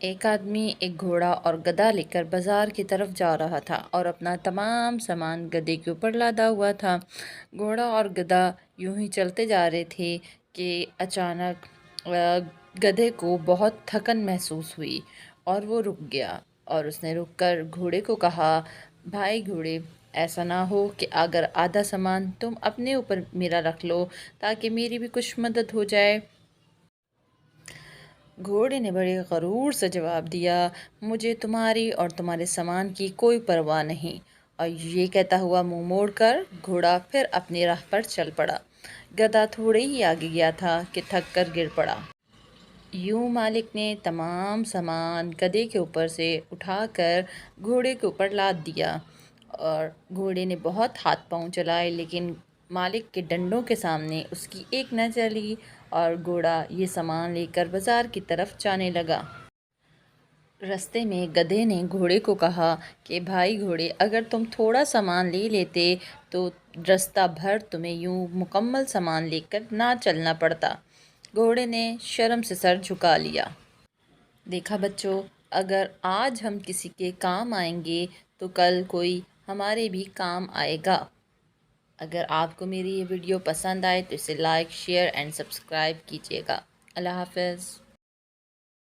ایک آدمی ایک گھوڑا اور گدھا لے کر بازار کی طرف جا رہا تھا اور اپنا تمام سامان گدھے کے اوپر لادا ہوا تھا۔ گھوڑا اور گدھا یوں ہی چلتے جا رہے تھے کہ اچانک گدھے کو بہت تھکن محسوس ہوئی اور وہ رک گیا، اور اس نے رک کر گھوڑے کو کہا، بھائی گھوڑے، ایسا نہ ہو کہ اگر آدھا سامان تم اپنے اوپر میرا رکھ لو تاکہ میری بھی کچھ مدد ہو جائے۔ گھوڑے نے بڑے غرور سے جواب دیا، مجھے تمہاری اور تمہارے سامان کی کوئی پرواہ نہیں، اور یہ کہتا ہوا منہ موڑ کر گھوڑا پھر اپنی راہ پر چل پڑا۔ گدھا تھوڑے ہی آگے گیا تھا کہ تھک کر گر پڑا۔ یوں مالک نے تمام سامان گدھے کے اوپر سے اٹھا کر گھوڑے کے اوپر لاد دیا، اور گھوڑے نے بہت ہاتھ پاؤں چلائے لیکن مالک کے ڈنڈوں کے سامنے اس کی ایک نہ چلی، اور گھوڑا یہ سامان لے کر بازار کی طرف جانے لگا۔ رستے میں گدھے نے گھوڑے کو کہا کہ بھائی گھوڑے، اگر تم تھوڑا سامان لے لیتے تو رستہ بھر تمہیں یوں مکمل سامان لے کر نہ چلنا پڑتا۔ گھوڑے نے شرم سے سر جھکا لیا۔ دیکھا بچوں، اگر آج ہم کسی کے کام آئیں گے تو کل کوئی ہمارے بھی کام آئے گا۔ اگر آپ کو میری یہ ویڈیو پسند آئے تو اسے لائک، شیئر اینڈ سبسکرائب کیجیے گا۔ اللہ حافظ۔